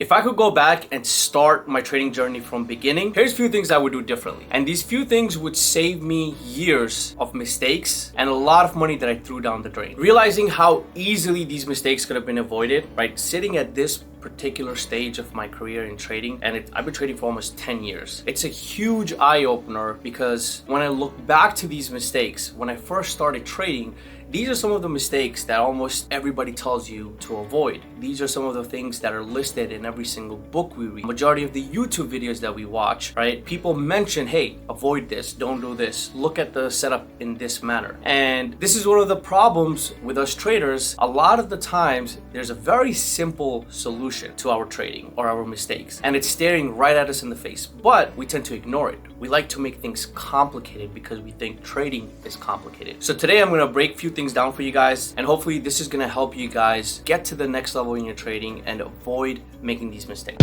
If I could go back and start my trading journey from beginning, here's a few things I would do differently. And these few things would save me years of mistakes and a lot of money that I threw down the drain. Realizing how easily these mistakes could have been avoided, right? Sitting at this particular stage of my career in trading, and I've been trading for almost 10 years. It's a huge eye-opener because when I look back to these mistakes, when I first started trading, these are some of the mistakes that almost everybody tells you to avoid. These are some of the things that are listed in every single book we read. Majority of the YouTube videos that we watch, right? People mention, hey, avoid this, don't do this, look at the setup in this manner. And this is one of the problems with us traders. A lot of the times, there's a very simple solution to our trading or our mistakes, and it's staring right at us in the face, but we tend to ignore it. We like to make things complicated because we think trading is complicated. So today I'm gonna break a few things down for you guys, and hopefully this is gonna help you guys get to the next level in your trading and avoid making these mistakes.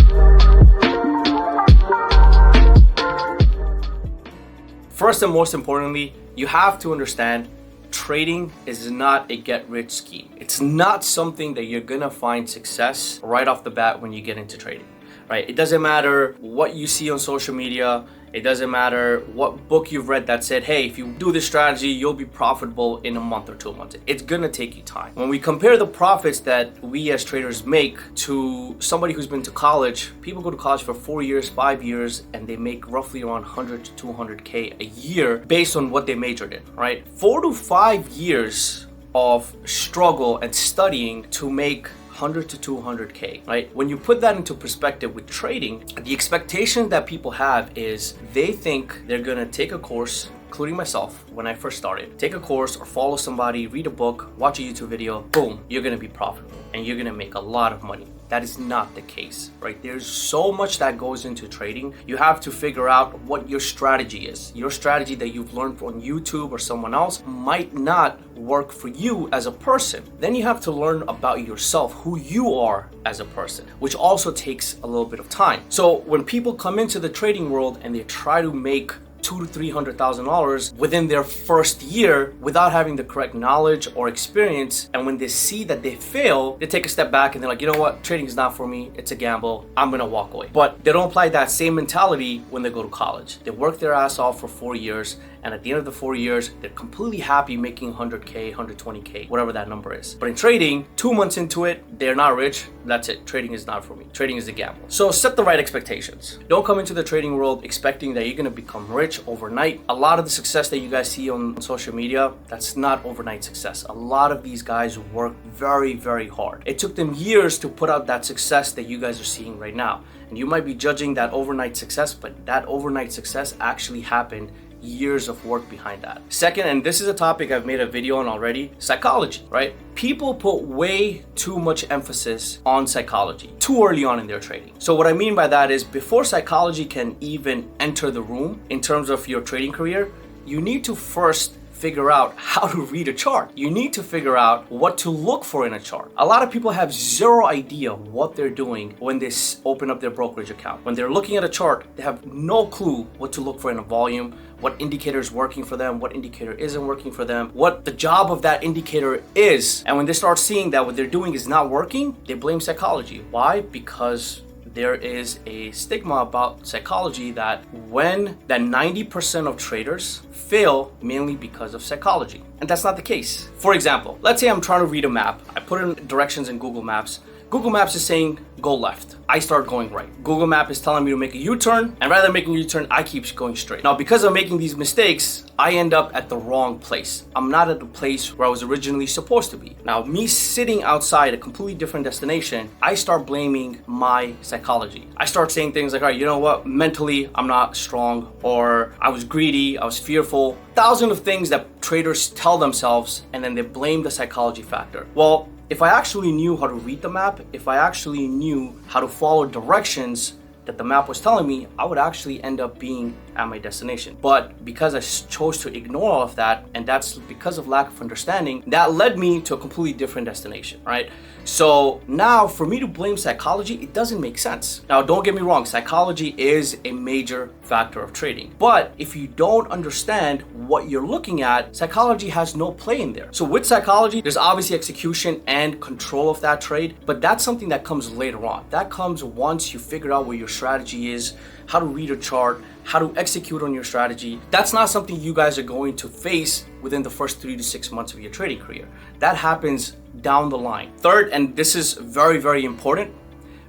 First and most importantly, you have to understand trading is not a get-rich scheme. It's not something that you're gonna find success right off the bat when you get into trading, right? It doesn't matter what you see on social media. It doesn't matter what book you've read that said, hey, if you do this strategy, you'll be profitable in a month or 2 months. It's gonna take you time. When we compare the profits that we as traders make to somebody who's been to college, people go to college for 4 years, 5 years, and they make roughly around 100 to 200K a year based on what they majored in, right? 4 to 5 years of struggle and studying to make 100 to 200K, right? When you put that into perspective with trading, the expectation that people have is they think they're gonna take a course, including myself when I first started, take a course or follow somebody, read a book, watch a YouTube video, boom, you're gonna be profitable and you're gonna make a lot of money. That is not the case, right? There's so much that goes into trading. You have to figure out what your strategy is. Your strategy that you've learned from YouTube or someone else might not work for you as a person. Then you have to learn about yourself, who you are as a person, which also takes a little bit of time. So when people come into the trading world and they try to make $200,000 to $300,000 within their first year without having the correct knowledge or experience, and when they see that they fail, they take a step back and they're like, you know what, trading is not for me, it's a gamble, I'm gonna walk away. But they don't apply that same mentality when they go to college. They work their ass off for 4 years, and at the end of the 4 years, they're completely happy making 100K, 120K, whatever that number is. But in trading, 2 months into it, they're not rich, that's it. Trading is not for me. Trading is a gamble. So set the right expectations. Don't come into the trading world expecting that you're gonna become rich overnight. A lot of the success that you guys see on social media, that's not overnight success. A lot of these guys work very, very hard. It took them years to put out that success that you guys are seeing right now. And you might be judging that overnight success, but that overnight success actually happened years of work behind that. Second, and this is a topic I've made a video on already, psychology, right? People put way too much emphasis on psychology too early on in their trading. So what I mean by that is before psychology can even enter the room in terms of your trading career, you need to first figure out how to read a chart. You need to figure out what to look for in a chart. A lot of people have zero idea what they're doing when they open up their brokerage account. When they're looking at a chart, they have no clue what to look for in a volume, what indicator is working for them, what indicator isn't working for them, what the job of that indicator is. And when they start seeing that what they're doing is not working, they blame psychology. Why? Because there is a stigma about psychology that 90% of traders fail mainly because of psychology. And that's not the case. For example, let's say I'm trying to read a map. I put in directions in Google Maps. Google Maps is saying go left. I start going right. Google Map is telling me to make a U-turn, and rather than making a U-turn, I keep going straight. Now, because of making these mistakes, I end up at the wrong place. I'm not at the place where I was originally supposed to be. Now, me sitting outside a completely different destination, I start blaming my psychology. I start saying things like, all right, you know what? Mentally, I'm not strong, or I was greedy, I was fearful. Thousands of things that traders tell themselves, and then they blame the psychology factor. Well, if I actually knew how to read the map, if I actually knew how to follow directions that the map was telling me, I would actually end up being at my destination. But because I chose to ignore all of that, and that's because of lack of understanding, that led me to a completely different destination, right? So now for me to blame psychology, it doesn't make sense. Now, don't get me wrong, psychology is a major factor of trading. But if you don't understand what you're looking at, psychology has no play in there. So with psychology, there's obviously execution and control of that trade, but that's something that comes later on. That comes once you figure out what your strategy is, how to read a chart, how to execute on your strategy. That's not something you guys are going to face within the first 3 to 6 months of your trading career. That happens down the line. Third, and this is very, very important,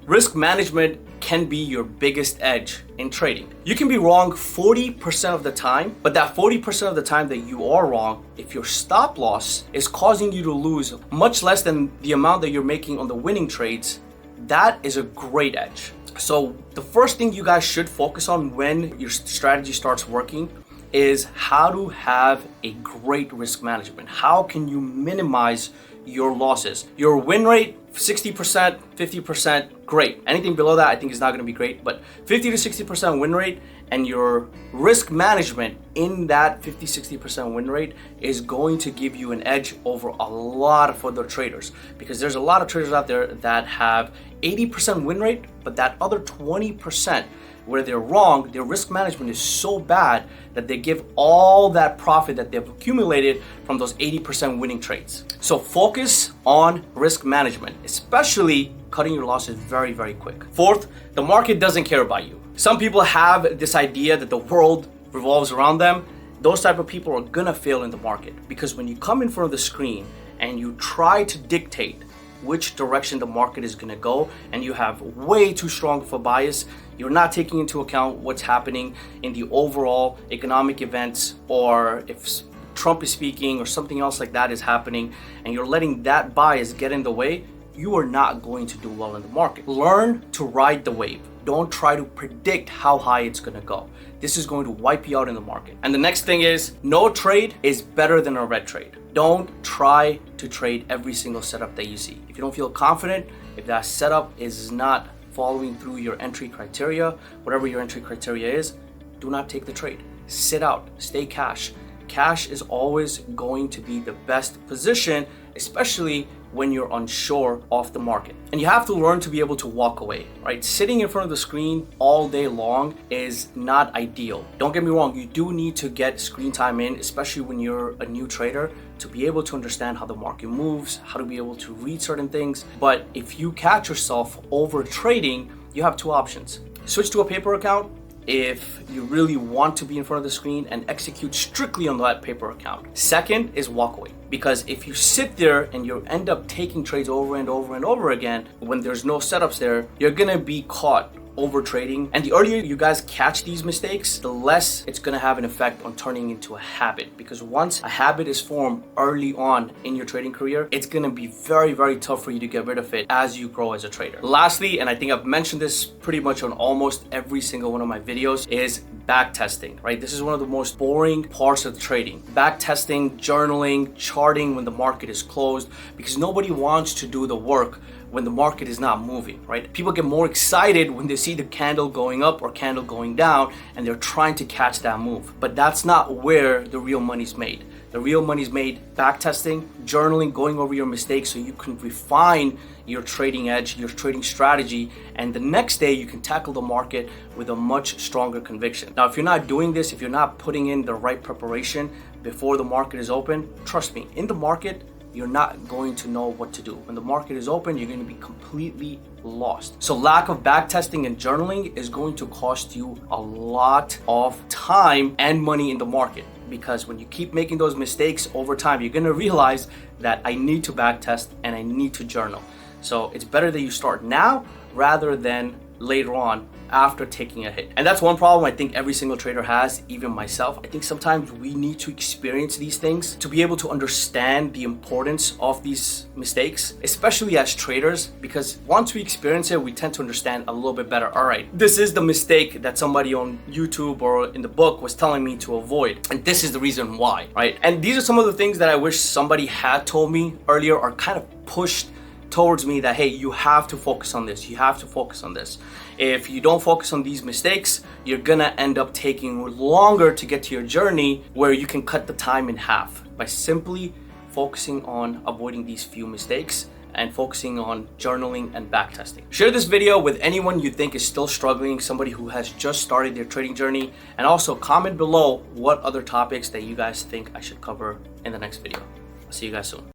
risk management can be your biggest edge in trading. You can be wrong 40% of the time, but that 40% of the time that you are wrong, if your stop loss is causing you to lose much less than the amount that you're making on the winning trades, that is a great edge. So the first thing you guys should focus on when your strategy starts working is how to have a great risk management. How can you minimize your losses? Your win rate, 60%, 50%, great. Anything below that I think is not going to be great, but 50 to 60% win rate and your risk management in that 50-60% win rate is going to give you an edge over a lot of other traders, because there's a lot of traders out there that have 80% win rate, but that other 20% where they're wrong, their risk management is so bad that they give all that profit that they've accumulated from those 80% winning trades. So focus on risk management, especially cutting your losses very, very quick. Fourth, the market doesn't care about you. Some people have this idea that the world revolves around them. Those type of people are gonna fail in the market, because when you come in front of the screen and you try to dictate which direction the market is going to go, and you have way too strong of a bias, you're not taking into account what's happening in the overall economic events, or if Trump is speaking or something else like that is happening, and you're letting that bias get in the way, you are not going to do well in the market. Learn to ride the wave. Don't try to predict how high it's going to go. This is going to wipe you out in the market. And the next thing is, no trade is better than a red trade. Don't try to trade every single setup that you see. If you don't feel confident, if that setup is not following through your entry criteria, whatever your entry criteria is, do not take the trade. Sit out, stay cash. Cash is always going to be the best position, especially when you're unsure of the market. And you have to learn to be able to walk away, right? Sitting in front of the screen all day long is not ideal. Don't get me wrong, you do need to get screen time in, especially when you're a new trader, to be able to understand how the market moves, how to be able to read certain things. But if you catch yourself over trading, you have two options. Switch to a paper account if you really want to be in front of the screen and execute strictly on that paper account. Second is walk away. Because if you sit there and you end up taking trades over and over and over again, when there's no setups there, you're gonna be caught over trading. And the earlier you guys catch these mistakes, the less it's gonna have an effect on turning into a habit. Because once a habit is formed early on in your trading career, it's gonna be very, very tough for you to get rid of it as you grow as a trader. Lastly, and I think I've mentioned this pretty much on almost every single one of my videos, is backtesting, right? This is one of the most boring parts of trading. Backtesting, journaling, charting when the market is closed, because nobody wants to do the work when the market is not moving, right? People get more excited when they see the candle going up or candle going down, and they're trying to catch that move. But that's not where the real money's made. The real money's made backtesting, journaling, going over your mistakes so you can refine your trading edge, your trading strategy, and the next day you can tackle the market with a much stronger conviction. Now, if you're not doing this, if you're not putting in the right preparation before the market is open, trust me, in the market, you're not going to know what to do. When the market is open, you're going to be completely lost. So lack of backtesting and journaling is going to cost you a lot of time and money in the market, because when you keep making those mistakes over time, you're going to realize that I need to backtest and I need to journal. So it's better that you start now rather than later on after taking a hit. And that's one problem I think every single trader has, even myself. I think sometimes we need to experience these things to be able to understand the importance of these mistakes, especially as traders, because once we experience it, we tend to understand a little bit better. All right, this is the mistake that somebody on YouTube or in the book was telling me to avoid, and this is the reason why, right? And these are some of the things that I wish somebody had told me earlier, or kind of pushed towards me that, hey, you have to focus on this, you have to focus on this. If you don't focus on these mistakes, you're gonna end up taking longer to get to your journey, where you can cut the time in half by simply focusing on avoiding these few mistakes and focusing on journaling and backtesting. Share this video with anyone you think is still struggling, somebody who has just started their trading journey, and also comment below what other topics that you guys think I should cover in the next video. I'll see you guys soon.